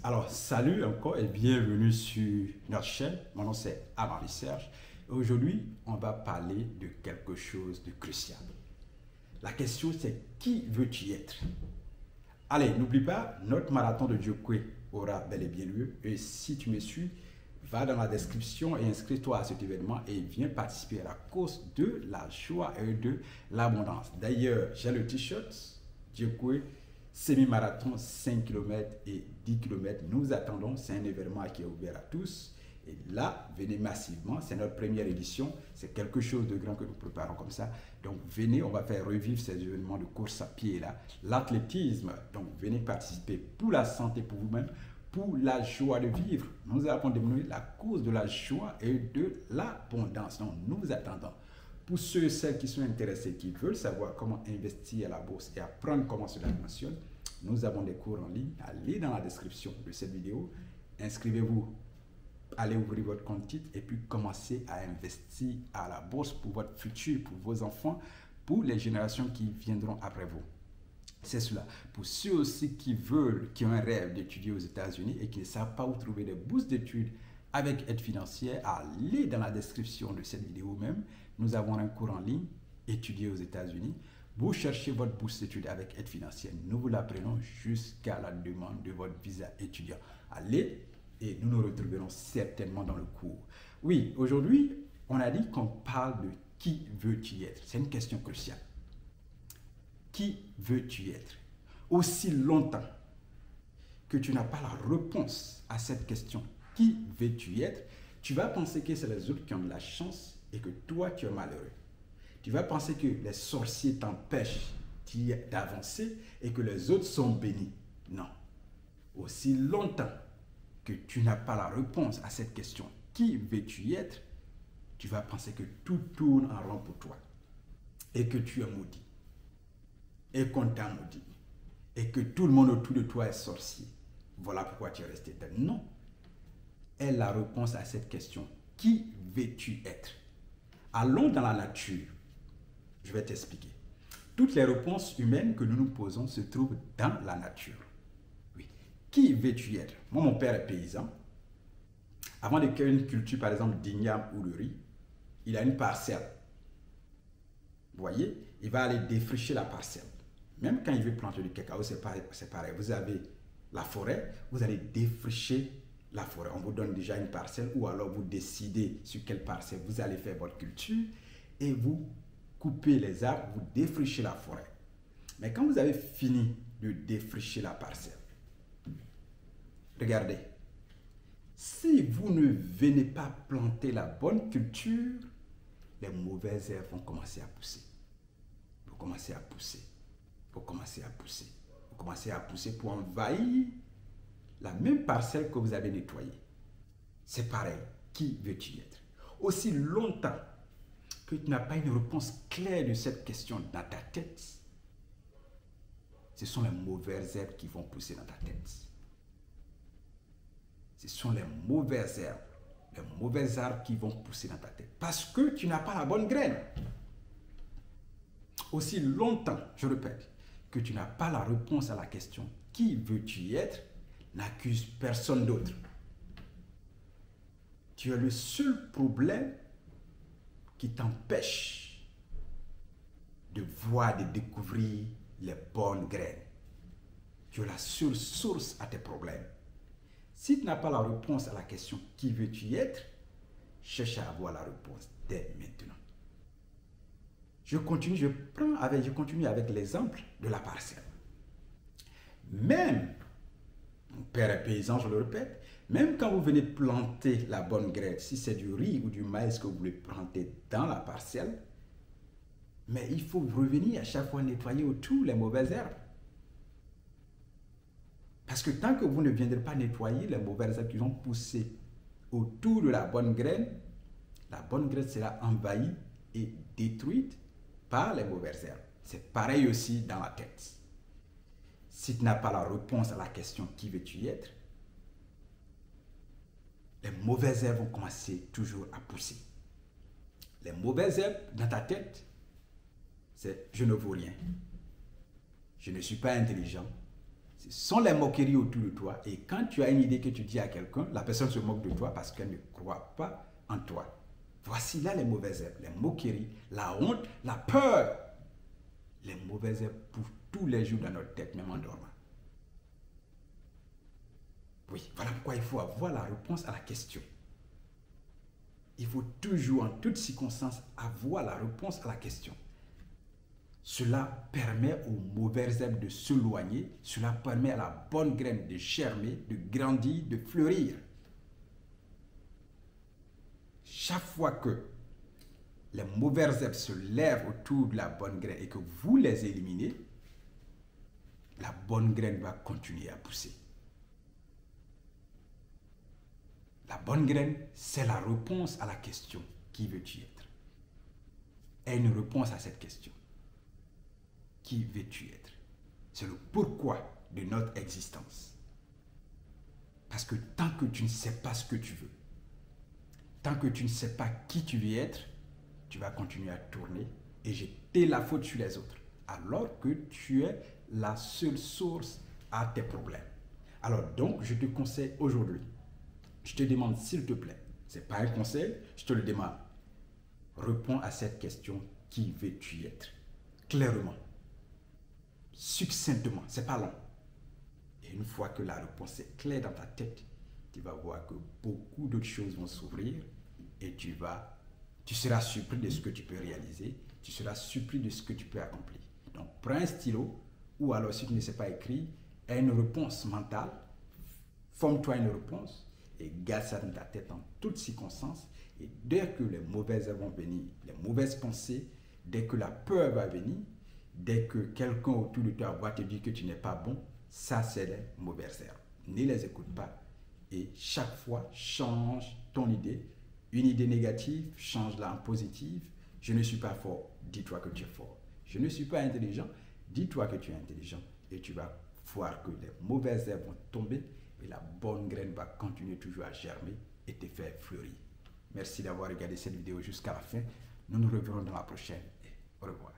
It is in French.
Alors, salut encore et bienvenue sur notre chaîne. Mon nom c'est Amaury Serge. Aujourd'hui, on va parler de quelque chose de crucial. La question c'est qui veux-tu être? Allez, n'oublie pas, notre marathon de Djokwe aura bel et bien lieu. Et si tu me suis, va dans la description et inscris-toi à cet événement et viens participer à la course de la joie et de l'abondance. D'ailleurs, j'ai le t-shirt Djokwe semi-marathon 5 km et 10 km. Nous attendons, c'est un événement qui est ouvert à tous. Et là, venez massivement, c'est notre première édition, c'est quelque chose de grand que nous préparons comme ça. Donc venez, on va faire revivre ces événements de course à pied là, l'athlétisme. Donc venez participer pour la santé, pour vous-même, pour la joie de vivre. Nous avons développé la cause de la joie et de l'abondance. Donc nous vous attendons. Pour ceux et celles qui sont intéressés, qui veulent savoir comment investir à la bourse et apprendre comment cela fonctionne, nous avons des cours en ligne. Allez dans la description de cette vidéo, inscrivez-vous, allez ouvrir votre compte titre et puis commencez à investir à la bourse pour votre futur, pour vos enfants, pour les générations qui viendront après vous. C'est cela. Pour ceux aussi qui veulent, qui ont un rêve d'étudier aux États-Unis et qui ne savent pas où trouver des bourses d'études avec aide financière, allez dans la description de cette vidéo même. Nous avons un cours en ligne, étudier aux États-Unis. Vous cherchez votre bourse d'études avec aide financière. Nous vous la prenons jusqu'à la demande de votre visa étudiant. Allez et nous nous retrouverons certainement dans le cours. Oui, aujourd'hui, on a dit qu'on parle de qui veux-tu être. C'est une question cruciale. Qui veux-tu être? Aussi longtemps que tu n'as pas la réponse à cette question, qui veux-tu être, tu vas penser que c'est les autres qui ont de la chance et que toi, tu es malheureux. Tu vas penser que les sorciers t'empêchent d'avancer et que les autres sont bénis. Non. Aussi longtemps que tu n'as pas la réponse à cette question, qui veux-tu être, tu vas penser que tout tourne en rond pour toi et que tu es maudit et qu'on t'a maudit et que tout le monde autour de toi est sorcier. Voilà pourquoi tu es resté tel. Non. Est la réponse à cette question. Qui veux-tu être? Allons dans la nature. Je vais t'expliquer. Toutes les réponses humaines que nous nous posons se trouvent dans la nature. Oui. Qui veux-tu être? Moi, mon père est paysan. Avant de créer une culture, par exemple, d'igname ou de riz, il a une parcelle. Vous voyez? Il va aller défricher la parcelle. Même quand il veut planter du cacao, c'est pareil. Vous avez la forêt, vous allez défricher la forêt. On vous donne déjà une parcelle ou alors vous décidez sur quelle parcelle vous allez faire votre culture et vous coupez les arbres, vous défrichez la forêt. Mais quand vous avez fini de défricher la parcelle, regardez, si vous ne venez pas planter la bonne culture, les mauvaises herbes vont commencer à pousser. Vous commencez à pousser. Vous commencez à pousser. Vous commencez à pousser pour envahir la même parcelle que vous avez nettoyée. C'est pareil. Qui veux-tu être? Aussi longtemps que tu n'as pas une réponse claire de cette question dans ta tête, ce sont les mauvaises herbes qui vont pousser dans ta tête. Ce sont les mauvaises herbes, les mauvais arbres qui vont pousser dans ta tête. Parce que tu n'as pas la bonne graine. Aussi longtemps, je répète, que tu n'as pas la réponse à la question qui veux-tu être, n'accuse personne d'autre. Tu es le seul problème qui t'empêche de voir, de découvrir les bonnes graines. Tu es la seule source à tes problèmes. Si tu n'as pas la réponse à la question qui veux-tu être, cherche à avoir la réponse dès maintenant. Je continue avec l'exemple de la parcelle. Même, mon père est paysan, je le répète, même quand vous venez planter la bonne graine, si c'est du riz ou du maïs que vous voulez planter dans la parcelle, mais il faut revenir à chaque fois nettoyer autour les mauvaises herbes. Parce que tant que vous ne viendrez pas nettoyer les mauvaises herbes qui vont pousser autour de la bonne graine sera envahie et détruite par les mauvaises herbes. C'est pareil aussi dans la tête. Si tu n'as pas la réponse à la question qui veux-tu être, les mauvaises herbes vont commencer toujours à pousser. Les mauvaises herbes dans ta tête, c'est je ne vaux rien. Je ne suis pas intelligent. Ce sont les moqueries autour de toi. Et quand tu as une idée que tu dis à quelqu'un, la personne se moque de toi parce qu'elle ne croit pas en toi. Voici là les mauvaises herbes, les moqueries, la honte, la peur. Les mauvaises herbes pour tous les jours dans notre tête, même en dormant. Oui, voilà pourquoi il faut avoir la réponse à la question. Il faut toujours, en toutes circonstances, avoir la réponse à la question. Cela permet aux mauvaises herbes de s'éloigner, cela permet à la bonne graine de germer, de grandir, de fleurir. Chaque fois que les mauvaises herbes se lèvent autour de la bonne graine et que vous les éliminez, la bonne graine va continuer à pousser. La bonne graine, c'est la réponse à la question « Qui veux-tu être ?» Et une réponse à cette question. Qui veux-tu être? C'est le pourquoi de notre existence. Parce que tant que tu ne sais pas ce que tu veux, tant que tu ne sais pas qui tu veux être, tu vas continuer à tourner et jeter la faute sur les autres, alors que tu es la seule source à tes problèmes. Alors donc, je te conseille aujourd'hui, je te demande s'il te plaît, ce n'est pas un conseil, je te le demande, réponds à cette question, qui veux-tu être? Clairement, succinctement, c'est pas long. Et une fois que la réponse est claire dans ta tête, tu vas voir que beaucoup d'autres choses vont s'ouvrir et tu seras surpris de ce que tu peux réaliser, tu seras surpris de ce que tu peux accomplir. Donc prends un stylo ou alors si tu ne sais pas écrire, aie une réponse mentale, forme-toi une réponse et garde ça dans ta tête en toutes circonstances. Et dès que les mauvaises vont venir, les mauvaises pensées, dès que la peur va venir, dès que quelqu'un autour de toi va te dire que tu n'es pas bon, ça c'est les mauvaises herbes. Ne les écoute pas et chaque fois change ton idée. Une idée négative, change-la en positive. Je ne suis pas fort, dis-toi que tu es fort. Je ne suis pas intelligent, dis-toi que tu es intelligent. Et tu vas voir que les mauvaises herbes vont tomber et la bonne graine va continuer toujours à germer et te faire fleurir. Merci d'avoir regardé cette vidéo jusqu'à la fin. Nous nous reverrons dans la prochaine et au revoir.